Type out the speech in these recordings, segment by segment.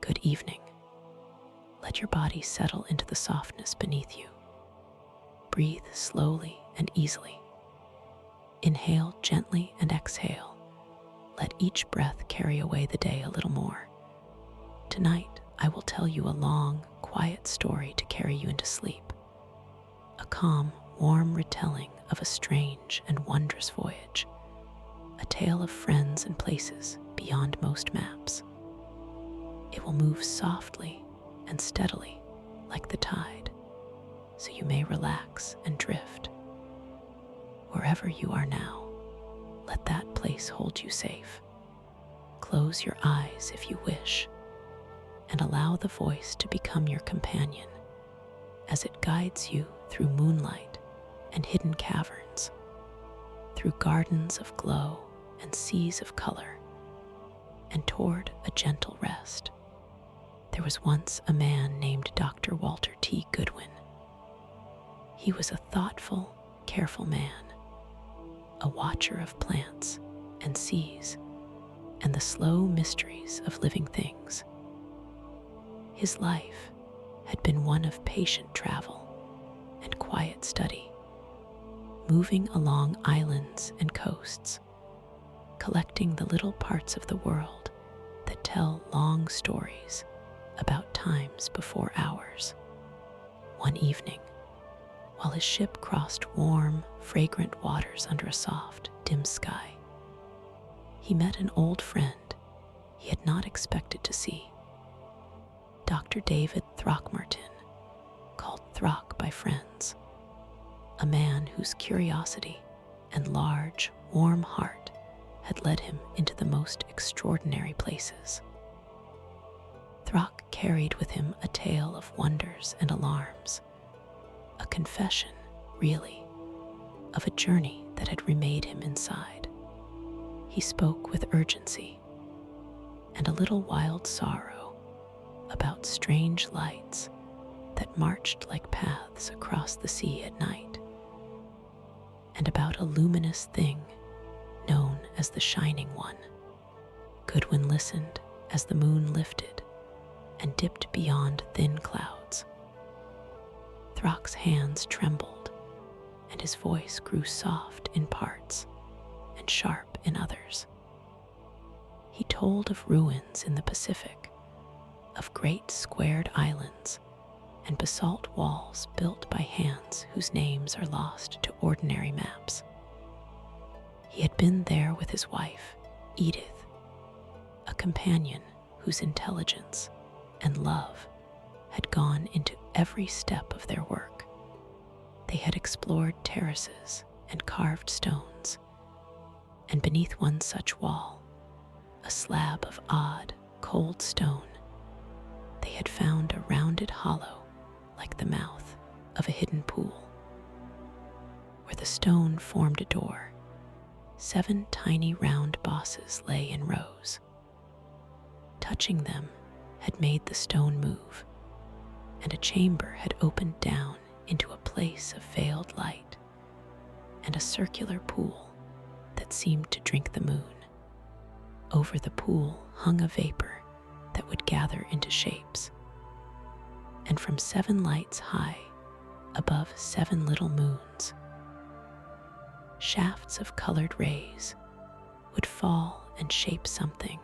good evening. Let your body settle into the softness beneath you. Breathe slowly and easily. Inhale gently and exhale. Let each breath carry away the day a little more. Tonight, I will tell you a long, quiet story to carry you into sleep. A calm, warm retelling of a strange and wondrous voyage. A tale of friends and places beyond most maps. It will move softly and steadily like the tide, so you may relax and drift. Wherever you are now, let that place hold you safe. Close your eyes if you wish, and allow the voice to become your companion as it guides you through moonlight and hidden caverns, through gardens of glow and seas of color, and toward a gentle rest. There was once a man named Dr. Walter T. Goodwin. He was a thoughtful, careful man, a watcher of plants and seas and the slow mysteries of living things. His life had been one of patient travel and quiet study, moving along islands and coasts, collecting the little parts of the world that tell long stories about times before ours. One evening, while his ship crossed warm, fragrant waters under a soft, dim sky, he met an old friend he had not expected to see. Dr. David Throckmorton, called Throck by friends, a man whose curiosity and large, warm heart had led him into the most extraordinary places. Throck carried with him a tale of wonders and alarms, a confession, really, of a journey that had remade him inside. He spoke with urgency and a little wild sorrow about strange lights that marched like paths across the sea at night, and about a luminous thing known as the Shining One. Goodwin listened as the moon lifted and dipped beyond thin clouds. Throck's hands trembled, and his voice grew soft in parts and sharp in others. He told of ruins in the Pacific, of great squared islands and basalt walls built by hands whose names are lost to ordinary maps. He had been there with his wife, Edith, a companion whose intelligence and love had gone into every step of their work. They had explored terraces and carved stones, and beneath one such wall, a slab of odd, cold stone, they had found a rounded hollow like the mouth of a hidden pool. Where the stone formed a door, 7 tiny round bosses lay in rows. Touching them had made the stone move, and a chamber had opened down into a place of veiled light and a circular pool that seemed to drink the moon. Over the pool hung a vapor that would gather into shapes, and from 7 lights high, above 7 little moons, shafts of colored rays would fall and shape something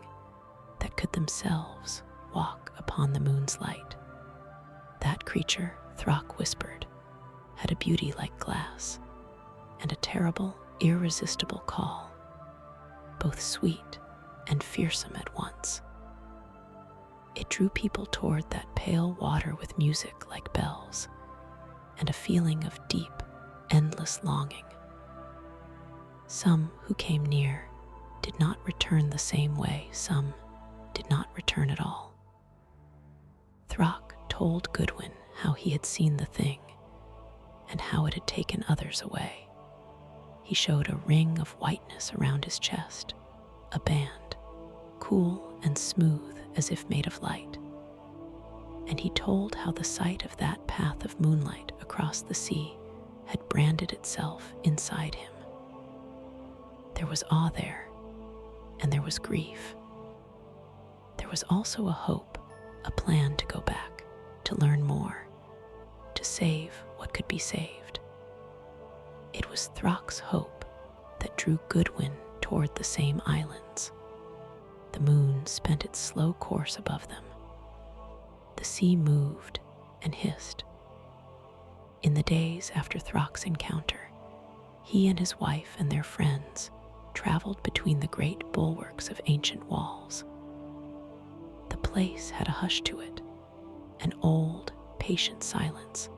that could themselves walk upon the moon's light. That creature, Throck whispered, had a beauty like glass and a terrible, irresistible call, both sweet and fearsome at once. It drew people toward that pale water with music like bells and a feeling of deep, endless longing. Some who came near did not return the same way, some did not return at all. Throck told Goodwin how he had seen the thing and how it had taken others away. He showed a ring of whiteness around his chest, a band, cool and smooth as if made of light. And he told how the sight of that path of moonlight across the sea had branded itself inside him. There was awe there, and there was grief. There was also a hope, a plan to go back, to learn more, to save what could be saved. It was Throck's hope that drew Goodwin toward the same islands. The moon spent its slow course above them. The sea moved and hissed. In the days after Throck's encounter, he and his wife and their friends traveled between the great bulwarks of ancient walls. The place had a hush to it, an old, patient silence,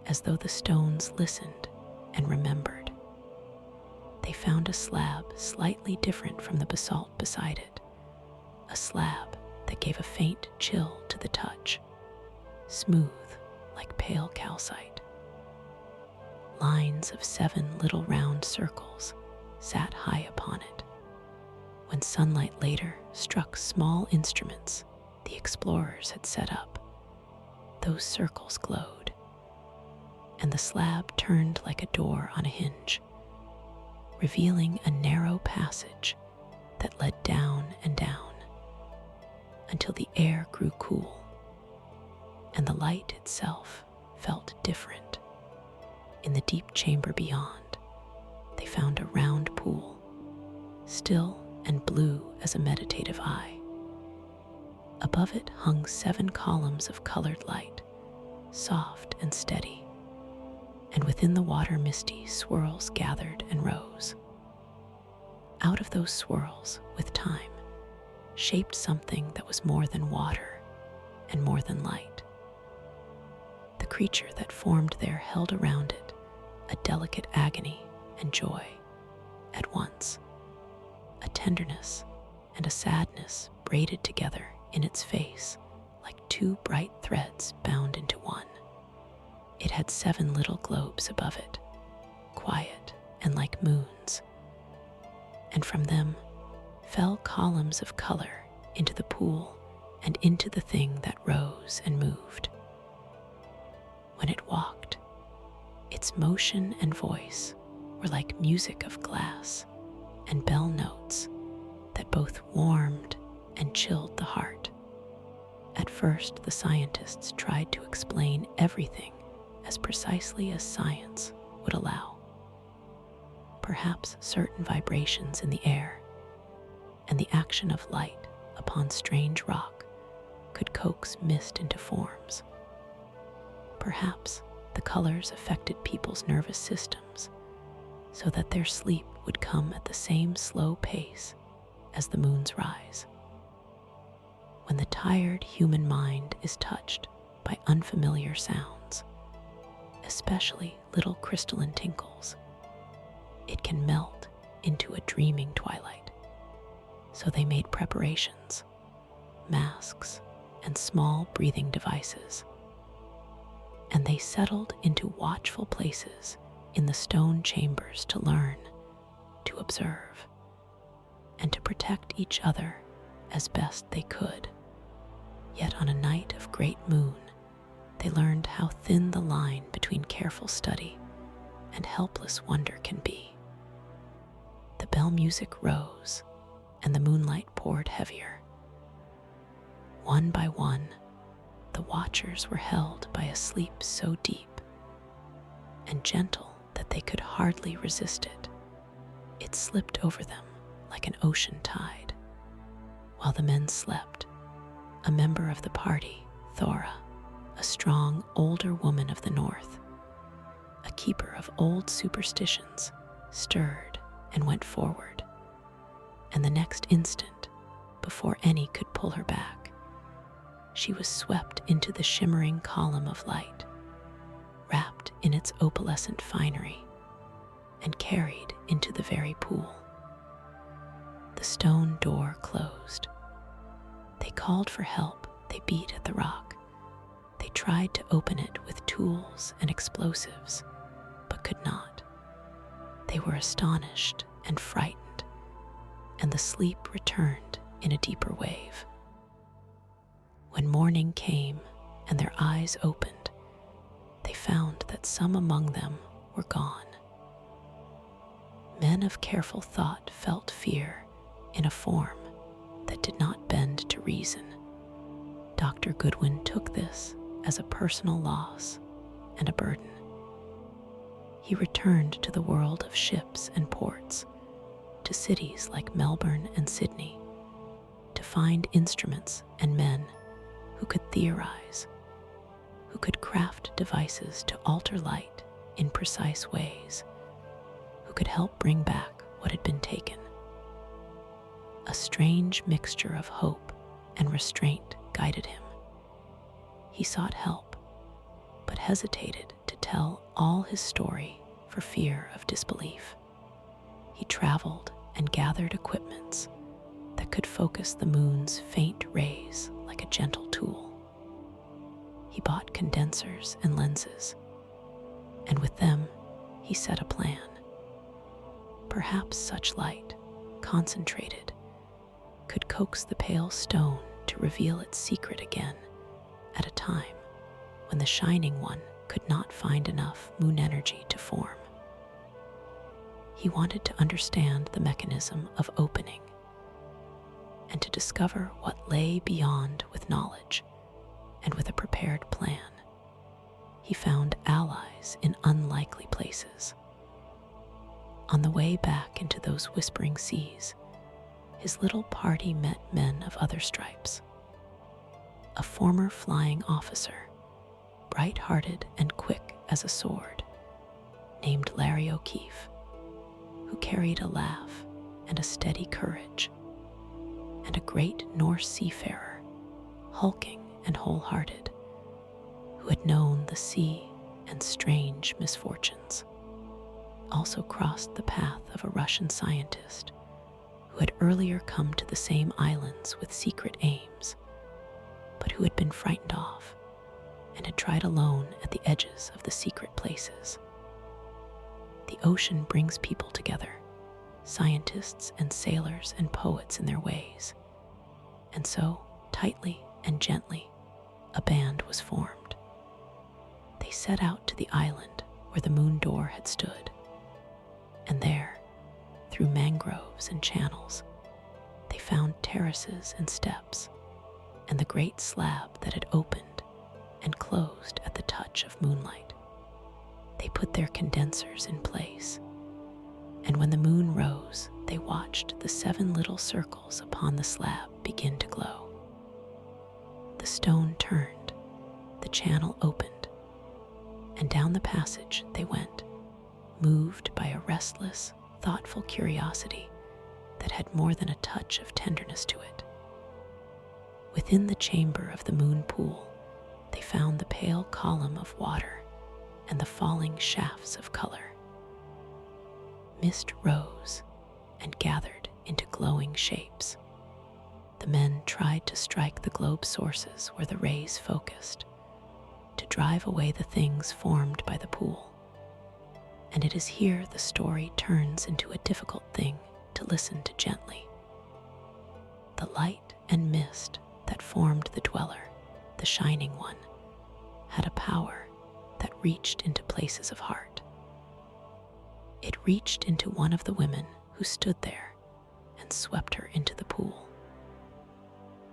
as though the stones listened and remembered. They found a slab slightly different from the basalt beside it, a slab that gave a faint chill to the touch, smooth like pale calcite. Lines of 7 little round circles sat high upon it. When sunlight later struck small instruments the explorers had set up, those circles glowed, and the slab turned like a door on a hinge, revealing a narrow passage that led down and down until the air grew cool and the light itself felt different. In the deep chamber beyond, they found a round pool, still and blue as a meditative eye. Above it hung 7 columns of colored light, soft and steady, and within the water misty swirls gathered and rose. Out of those swirls, with time, shaped something that was more than water and more than light. The creature that formed there held around it a delicate agony and joy at once, a tenderness and a sadness braided together in its face like 2 bright threads bound into one. It had 7 little globes above it, quiet and like moons, and from them fell columns of color into the pool and into the thing that rose and moved. When it walked, its motion and voice were like music of glass and bell notes that both warmed and chilled the heart. At first, the scientists tried to explain everything as precisely as science would allow. Perhaps certain vibrations in the air and the action of light upon strange rock could coax mist into forms. Perhaps the colors affected people's nervous systems so that their sleep would come at the same slow pace as the moon's rise. When the tired human mind is touched by unfamiliar sounds, especially little crystalline tinkles, it can melt into a dreaming twilight. So they made preparations, masks, and small breathing devices. And they settled into watchful places in the stone chambers to learn, to observe, and to protect each other as best they could. Yet on a night of great moon, they learned how thin the line between careful study and helpless wonder can be. The bell music rose, and the moonlight poured heavier. One by one, the watchers were held by a sleep so deep and gentle that they could hardly resist it. It slipped over them like an ocean tide. While the men slept, a member of the party, Flora, a strong, older woman of the north, a keeper of old superstitions, stirred and went forward, and the next instant, before any could pull her back, she was swept into the shimmering column of light, wrapped in its opalescent finery, and carried into the very pool. The stone door closed. They called for help. They beat at the rock. They tried to open it with tools and explosives, but could not. They were astonished and frightened, and the sleep returned in a deeper wave. When morning came and their eyes opened, they found that some among them were gone. Men of careful thought felt fear in a form that did not bend to reason. Dr. Goodwin took this as a personal loss and a burden. He returned to the world of ships and ports, to cities like Melbourne and Sydney, to find instruments and men who could theorize, who could craft devices to alter light in precise ways, who could help bring back what had been taken. A strange mixture of hope and restraint guided him. He sought help, but hesitated to tell all his story for fear of disbelief. He traveled and gathered equipments that could focus the moon's faint rays like a gentle tool. He bought condensers and lenses, and with them he set a plan. Perhaps such light, concentrated, could coax the pale stone to reveal its secret again at a time when the Shining One could not find enough moon energy to form. He wanted to understand the mechanism of opening and to discover what lay beyond with knowledge and with a prepared plan. He found allies in unlikely places. On the way back into those whispering seas, his little party met men of other stripes. A former flying officer, bright-hearted and quick as a sword, named Larry O'Keefe, who carried a laugh and a steady courage, and a great Norse seafarer, hulking and wholehearted, who had known the sea and strange misfortunes, also crossed the path of a Russian scientist who had earlier come to the same islands with secret aims, but who had been frightened off and had tried alone at the edges of the secret places. The ocean brings people together, scientists and sailors and poets in their ways, and so, tightly and gently, a band was formed. They set out to the island where the moon door had stood, and there, through mangroves and channels, they found terraces and steps, and the great slab that had opened and closed at the touch of moonlight. They put their condensers in place, and when the moon rose, they watched the 7 little circles upon the slab begin to glow. The stone turned, the channel opened, and down the passage they went, moved by a restless, thoughtful curiosity that had more than a touch of tenderness to it. Within the chamber of the moon pool, they found the pale column of water and the falling shafts of color. Mist rose and gathered into glowing shapes. The men tried to strike the globe sources where the rays focused, to drive away the things formed by the pool. And it is here the story turns into a difficult thing to listen to gently. The light and mist that formed the dweller, the Shining One, had a power that reached into places of heart. It reached into one of the women who stood there and swept her into the pool.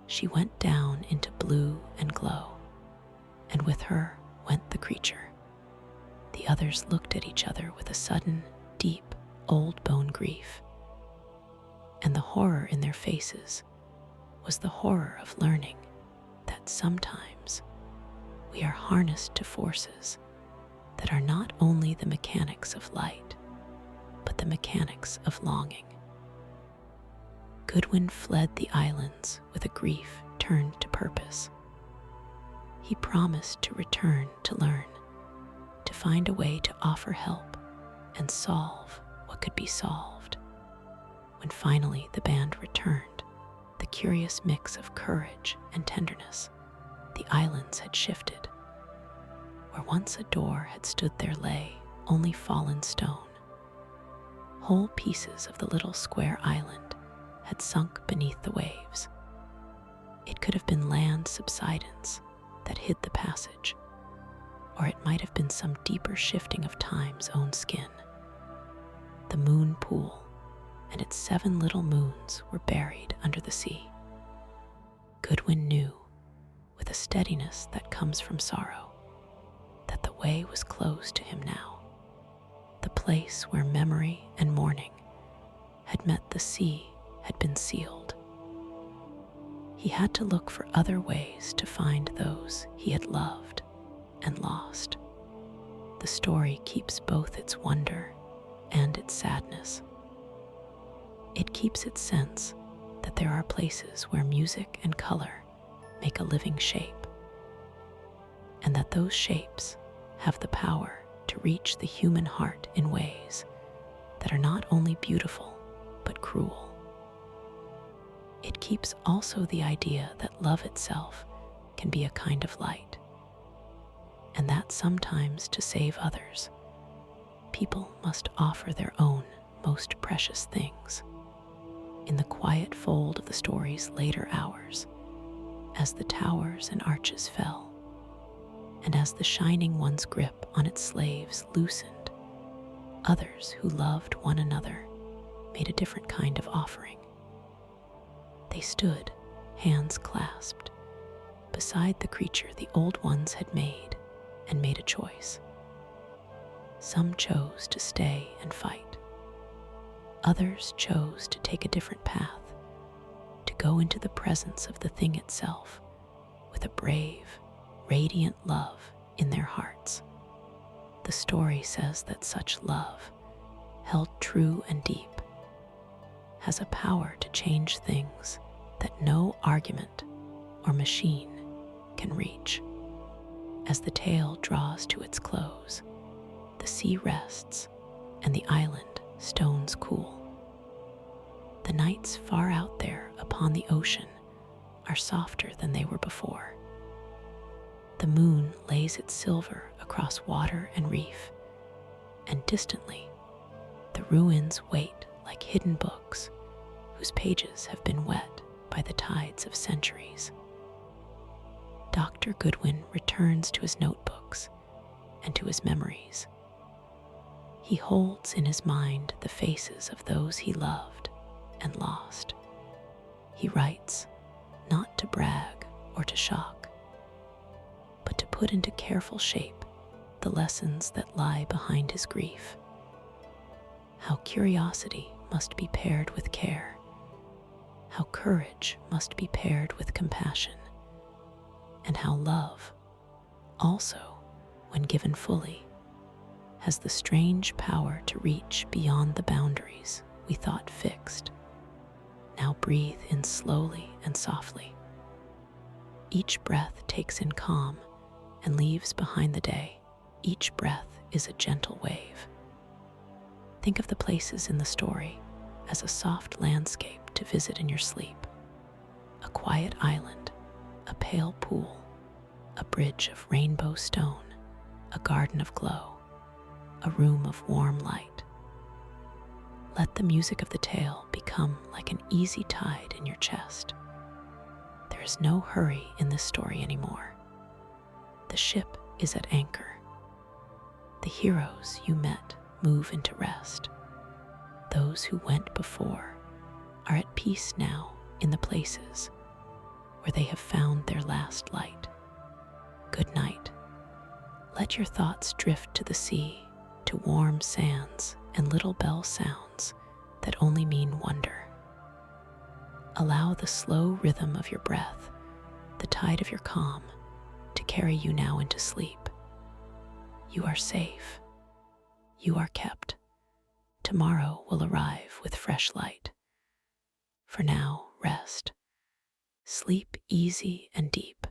She went down into blue and glow, and with her went the creature. The others looked at each other with a sudden, deep, old-bone grief, and the horror in their faces was the horror of learning that sometimes we are harnessed to forces that are not only the mechanics of light, but the mechanics of longing. Goodwin fled the islands with a grief turned to purpose. He promised to return to learn, to find a way to offer help and solve what could be solved. When finally the band returned, the curious mix of courage and tenderness, the islands had shifted. Where once a door had stood there lay only fallen stone. Whole pieces of the little square island had sunk beneath the waves. It could have been land subsidence that hid the passage, or it might have been some deeper shifting of time's own skin. The moon pool and its 7 little moons were buried under the sea. Goodwin knew with a steadiness that comes from sorrow, that the way was closed to him now. The place where memory and mourning had met the sea had been sealed. He had to look for other ways to find those he had loved and lost. The story keeps both its wonder and its sadness. It keeps its sense that there are places where music and color make a living shape, and that those shapes have the power to reach the human heart in ways that are not only beautiful but cruel. It keeps also the idea that love itself can be a kind of light, and that sometimes to save others, people must offer their own most precious things. In the quiet fold of the story's later hours, as the towers and arches fell, and as the shining one's grip on its slaves loosened, others who loved one another made a different kind of offering. They stood, hands clasped, beside the creature the old ones had made, and made a choice. Some chose to stay and fight. Others chose to take a different path, to go into the presence of the thing itself with a brave, radiant love in their hearts. The story says that such love, held true and deep, has a power to change things that no argument or machine can reach. As the tale draws to its close, the sea rests and the island stones cool. The nights far out there upon the ocean are softer than they were before. The moon lays its silver across water and reef, and distantly, the ruins wait like hidden books whose pages have been wet by the tides of centuries. Dr. Goodwin returns to his notebooks and to his memories. He holds in his mind the faces of those he loved and lost. He writes, not to brag or to shock, but to put into careful shape the lessons that lie behind his grief. How curiosity must be paired with care, how courage must be paired with compassion, and how love, also, when given fully, has the strange power to reach beyond the boundaries we thought fixed. Now breathe in slowly and softly. Each breath takes in calm and leaves behind the day. Each breath is a gentle wave. Think of the places in the story as a soft landscape to visit in your sleep. A quiet island, a pale pool, a bridge of rainbow stone, a garden of glow, a room of warm light. Let the music of the tale become like an easy tide in your chest. There is no hurry in this story anymore. The ship is at anchor. The heroes you met move into rest. Those who went before are at peace now in the places where they have found their last light. Good night. Let your thoughts drift to the sea, to warm sands and little bell sounds that only mean wonder. Allow the slow rhythm of your breath, the tide of your calm, to carry you now into sleep. You are safe. You are kept. Tomorrow will arrive with fresh light. For now, rest. Sleep easy and deep.